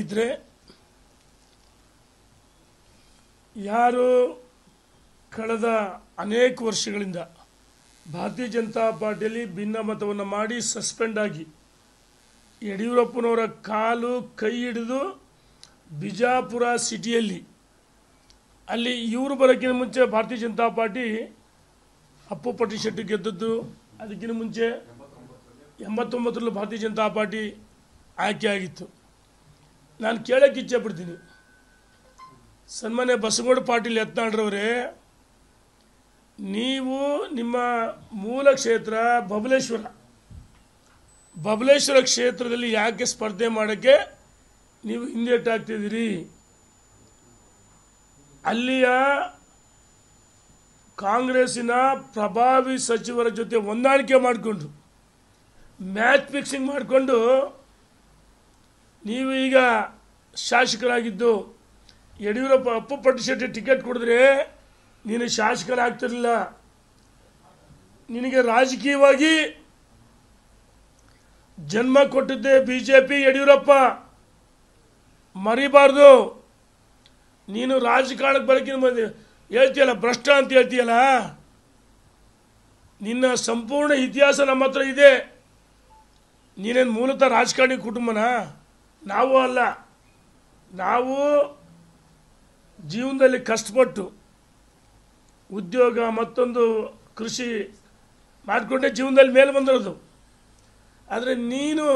ಸ್ನೇಹಿತರೆ, ಯಾರು ಕಳೆದ ಅನೇಕ ವರ್ಷಗಳಿಂದ ಭಾರತೀಯ ಜನತಾ ಪಾರ್ಟಿಯಲ್ಲಿ ಭಿನ್ನಮತವನ್ನು ಮಾಡಿ ಸಸ್ಪೆಂಡ್ ಆಗಿ ಯಡಿಯೂರಪ್ಪನವರ ಕಾಲು ಕೈ ಹಿಡಿದು ಬಿಜಾಪುರ ಸಿಟಿಯಲ್ಲಿ ಅಲ್ಲಿ ಇವರು ಬರೋಕ್ಕಿಂತ ಮುಂಚೆ ಭಾರತೀಯ ಜನತಾ ಪಾರ್ಟಿ ಅಪ್ಪು ಪಟ್ಟಿಶೆಟ್ಟಿ ಗೆದ್ದದ್ದು. ಅದಕ್ಕಿಂತ ಮುಂಚೆ 89ರಲ್ಲಿ ಭಾರತೀಯ ಜನತಾ ಪಾರ್ಟಿ ಆಯ್ಕೆ ಆಗಿತ್ತು. ನಾನು ಕೇಳೋಕ್ಕೆ ಇಚ್ಛೆ ಪಡ್ತೀನಿ, ಸನ್ಮಾನ್ಯ ಬಸವಗೌಡ ಪಾಟೀಲ್ ಯತ್ನಾಳ್ರವರೇ, ನೀವು ನಿಮ್ಮ ಮೂಲ ಕ್ಷೇತ್ರ ಬಬಲೇಶ್ವರ ಕ್ಷೇತ್ರದಲ್ಲಿ ಯಾಕೆ ಸ್ಪರ್ಧೆ ಮಾಡೋಕ್ಕೆ ನೀವು ಹಿಂದೇಟಾಗ್ತಿದ್ದೀರಿ? ಅಲ್ಲಿಯ ಕಾಂಗ್ರೆಸ್ಸಿನ ಪ್ರಭಾವಿ ಸಚಿವರ ಜೊತೆ ಹೊಂದಾಣಿಕೆ ಮಾಡಿಕೊಂಡು ಮ್ಯಾಚ್ ಫಿಕ್ಸಿಂಗ್ ಮಾಡಿಕೊಂಡು ನೀವು ಈಗ ಶಾಸಕರಾಗಿದ್ದು ಯಡಿಯೂರಪ್ಪ ಅಪ್ಪು ಪಟ್ಟಿಶೆಟ್ಟಿ ಟಿಕೆಟ್ ಕೊಡಿದ್ರೆ ನೀನು ಶಾಸಕರಾಗ್ತಿರಲಿಲ್ಲ. ನಿನಗೆ ರಾಜಕೀಯವಾಗಿ ಜನ್ಮ ಕೊಟ್ಟಿದ್ದೆ ಬಿಜೆಪಿ, ಯಡಿಯೂರಪ್ಪ ಮರಿಬಾರ್ದು. ನೀನು ರಾಜಕಾರಣಕ್ಕೆ ಬರೋಕ್ಕಿಂತ ಹೇಳ್ತೀಯಲ್ಲ, ಭ್ರಷ್ಟ ಅಂತ ಹೇಳ್ತೀಯಲ್ಲ, ನಿನ್ನ ಸಂಪೂರ್ಣ ಇತಿಹಾಸ ನಮ್ಮ ಹತ್ರ ಇದೆ. ನೀನೇನು ಮೂಲತಃ ರಾಜಕಾರಣಿ ಕುಟುಂಬನ? ನಾವು ಅಲ್ಲ. ನಾವು ಜೀವನದಲ್ಲಿ ಕಷ್ಟಪಟ್ಟು ಉದ್ಯೋಗ ಮತ್ತೊಂದು ಕೃಷಿ ಮಾಡಿಕೊಂಡೆ ಜೀವನದಲ್ಲಿ ಮೇಲೆ ಬಂದಿರೋದು. ಆದರೆ ನೀನು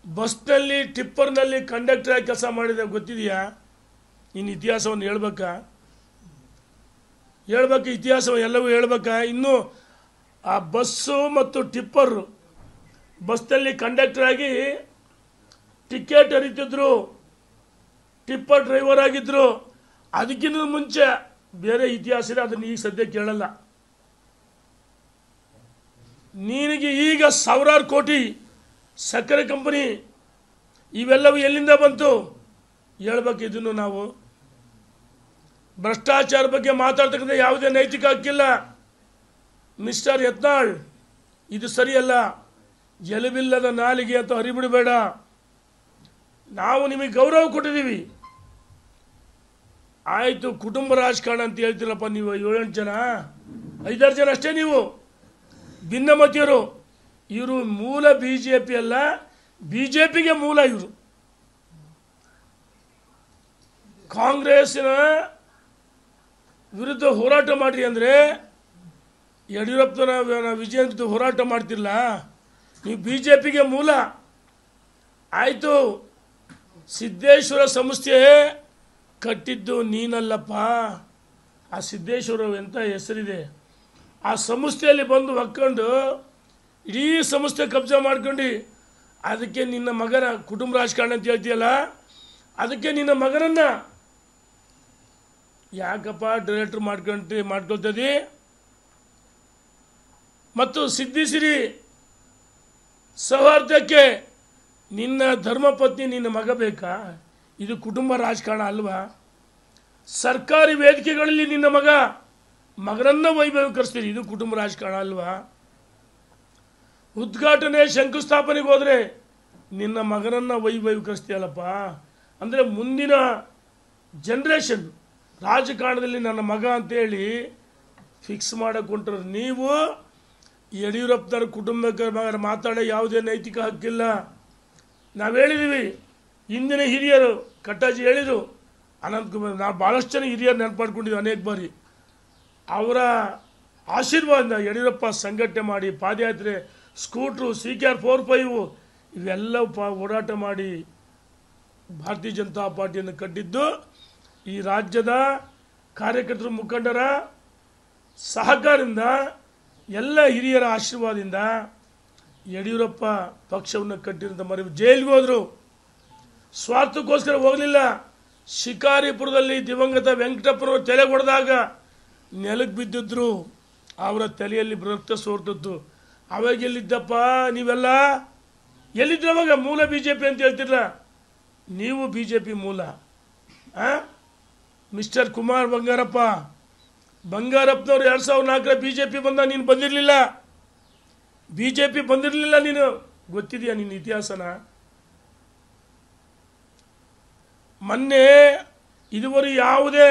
ಬಸ್ನಲ್ಲಿ ಟಿಪ್ಪರ್ನಲ್ಲಿ ಕಂಡಕ್ಟರ್ ಆಗಿ ಕೆಲಸ ಮಾಡಿದೆ, ಗೊತ್ತಿದೆಯಾ? ನಿನ್ನ ಇತಿಹಾಸವನ್ನು ಹೇಳ್ಬೇಕಾ? ಇತಿಹಾಸವನ್ನು ಎಲ್ಲವೂ ಹೇಳ್ಬೇಕಾ? ಇನ್ನೂ ಆ ಬಸ್ಸು ಮತ್ತು ಟಿಪ್ಪರು, ಬಸ್ನಲ್ಲಿ ಕಂಡಕ್ಟರ್ ಆಗಿ ಟಿಕೆಟ್ ಹರಿತಿದ್ರು, ಟಿಪ್ಪರ್ ಡ್ರೈವರ್ ಆಗಿದ್ರು. ಅದಕ್ಕಿಂತ ಮುಂಚೆ ಬೇರೆ ಇತಿಹಾಸ ಇದೆ, ಅದನ್ನು ಈಗ ಸದ್ಯ ಕೇಳಲ್ಲ. ನಿನಗೆ ಈಗ ಸಾವಿರಾರು ಕೋಟಿ ಸಕ್ಕರೆ ಕಂಪನಿ ಇವೆಲ್ಲವೂ ಎಲ್ಲಿಂದ ಬಂತು ಹೇಳ್ಬೇಕು. ಇದನ್ನು ನಾವು ಭ್ರಷ್ಟಾಚಾರ ಬಗ್ಗೆ ಮಾತಾಡ್ತಕ್ಕಂಥ ಯಾವುದೇ ನೈತಿಕ ಹಕ್ಕಿಲ್ಲ. ಮಿಸ್ಟರ್ ಯತ್ನಾಳ್, ಇದು ಸರಿಯಲ್ಲ. ಎಲುಬಿಲ್ಲದ ನಾಲಿಗೆ ಅಂತ ಹರಿಬಿಡಬೇಡ. ನಾವು ನಿಮಗೆ ಗೌರವ ಕೊಟ್ಟಿದ್ದೀವಿ, ಆಯಿತು. ಕುಟುಂಬ ರಾಜಕಾರಣ ಅಂತ ಹೇಳ್ತಿರಪ್ಪ ನೀವು. 7-8 ಜನ 5-6 ಜನ ಅಷ್ಟೇ ನೀವು ಭಿನ್ನಮತಿಯರು. ಇವರು ಮೂಲ ಬಿಜೆಪಿ ಅಲ್ಲ, ಬಿಜೆಪಿಗೆ ಮೂಲ. ಇವರು ಕಾಂಗ್ರೆಸ್ಸಿನ ವಿರುದ್ಧ ಹೋರಾಟ ಮಾಡ್ರಿ ಅಂದರೆ ಯಡಿಯೂರಪ್ಪನ ವಿಜಯ ವಿರುದ್ಧ ಹೋರಾಟ ಮಾಡ್ತಿರಲ್ಲ, ನೀವು ಬಿಜೆಪಿಗೆ ಮೂಲ. ಆಯಿತು, ಸಿದ್ದೇಶ್ವರ ಸಂಸ್ಥೆ ಕಟ್ಟಿದ್ದು ನೀನಲ್ಲಪ್ಪ. ಆ ಸಿದ್ದೇಶ್ವರ ಎಂಥ ಹೆಸರಿದೆ. ಆ ಸಂಸ್ಥೆಯಲ್ಲಿ ಬಂದು ಹೊಕ್ಕೊಂಡು ಇಡೀ ಸಂಸ್ಥೆ ಕಬ್ಜಾ ಮಾಡ್ಕೊಂಡು ಅದಕ್ಕೆ ನಿನ್ನ ಮಗನ ಕುಟುಂಬ ರಾಜಕಾರಣ ಅಂತ ಹೇಳ್ತೀಯಲ್ಲ, ಅದಕ್ಕೆ ನಿನ್ನ ಮಗನನ್ನು ಯಾಕಪ್ಪ ಡೈರೆಕ್ಟರ್ ಮಾಡ್ಕೊಳ್ತದೆ? ಮತ್ತು ಸಿದ್ದಿಸಿರಿ ಸೌಹಾರ್ದಕ್ಕೆ ನಿನ್ನ ಧರ್ಮಪತ್ನಿ ನಿನ್ನ ಮಗ ಬೇಕಾ? ಇದು ಕುಟುಂಬ ರಾಜಕಾರಣ ಅಲ್ವಾ? ಸರ್ಕಾರಿ ವೇದಿಕೆಗಳಲ್ಲಿ ನಿನ್ನ ಮಗನನ್ನು ವೈಭವೀಕರಿಸ್ತೀರಿ, ಇದು ಕುಟುಂಬ ರಾಜಕಾರಣ ಅಲ್ವಾ? ಉದ್ಘಾಟನೆ ಶಂಕುಸ್ಥಾಪನೆಗೆ ಹೋದರೆ ನಿನ್ನ ಮಗನನ್ನು ವೈಭವೀಕರಿಸ್ತೀಯಲ್ಲಪ್ಪ. ಅಂದರೆ ಮುಂದಿನ ಜನ್ರೇಷನ್ ರಾಜಕಾರಣದಲ್ಲಿ ನನ್ನ ಮಗ ಅಂತೇಳಿ ಫಿಕ್ಸ್ ಮಾಡೋಕೆ ಹೊಂಟ್ರೆ ನೀವು ಯಡಿಯೂರಪ್ಪನವ್ರ ಕುಟುಂಬಕ್ಕೆ ಮಾತಾಡೋ ಯಾವುದೇ ನೈತಿಕ ಹಕ್ಕಿಲ್ಲ. ನಾವು ಹೇಳಿದ್ದೀವಿ, ಹಿಂದಿನ ಹಿರಿಯರು ಕಟ್ಟಾಜಿ ಹೇಳಿದರು, ಅನಂತಕುಮಾರ್, ನಾವು ಭಾಳಷ್ಟು ಜನ ಹಿರಿಯರು ನೆನಪಾಡ್ಕೊಂಡಿದ್ದೀವಿ ಅನೇಕ ಬಾರಿ. ಅವರ ಆಶೀರ್ವಾದದಿಂದ ಯಡಿಯೂರಪ್ಪ ಸಂಘಟನೆ ಮಾಡಿ ಪಾದಯಾತ್ರೆ, ಸ್ಕೂಟ್ರು, CKR 4-5 ಇವೆಲ್ಲ ಓಡಾಟ ಮಾಡಿ ಭಾರತೀಯ ಜನತಾ ಪಾರ್ಟಿಯನ್ನು ಕಟ್ಟಿದ್ದು ಈ ರಾಜ್ಯದ ಕಾರ್ಯಕರ್ತರ ಮುಖಂಡರ ಸಹಕಾರದಿಂದ, ಎಲ್ಲ ಹಿರಿಯರ ಆಶೀರ್ವಾದದಿಂದ ಯಡಿಯೂರಪ್ಪ ಪಕ್ಷವನ್ನು ಕಟ್ಟಿರೋಂಥ ಮರಿ. ಜೈಲಿಗೆ ಹೋದರು, ಸ್ವಾರ್ಥಕ್ಕೋಸ್ಕರ ಹೋಗಲಿಲ್ಲ. ಶಿಕಾರಿಪುರದಲ್ಲಿ ದಿವಂಗತ ವೆಂಕಟಪ್ಪನವರು ತಲೆ ಹೊಡೆದಾಗ ನೆಲಕ್ಕೆ ಬಿದ್ದಿದ್ರು, ಅವರ ತಲೆಯಲ್ಲಿ ರಕ್ತ ಸೋರ್ತಿತ್ತು. ಅವಾಗ ಎಲ್ಲಿದ್ದಪ್ಪ ನೀವೆಲ್ಲ? ಎಲ್ಲಿದ್ದ ಅವಾಗ? ಮೂಲ ಬಿಜೆಪಿ ಅಂತ ಹೇಳ್ತಿರಲ್ಲ, ನೀವು ಬಿಜೆಪಿ ಮೂಲ. ಮಿಸ್ಟರ್ ಕುಮಾರ್ ಬಂಗಾರಪ್ಪನವರು 2004 ಬಿಜೆಪಿ ಬಂದ, ನೀನು ಬಂದಿರಲಿಲ್ಲ. ಬಿಜೆಪಿ ಬಂದಿರಲಿಲ್ಲ. ನೀನು ಗೊತ್ತಿದೆಯಾ ನಿನ್ನ ಇತಿಹಾಸನ? ಮೊನ್ನೆ ಇದುವರೆಗೆ ಯಾವುದೇ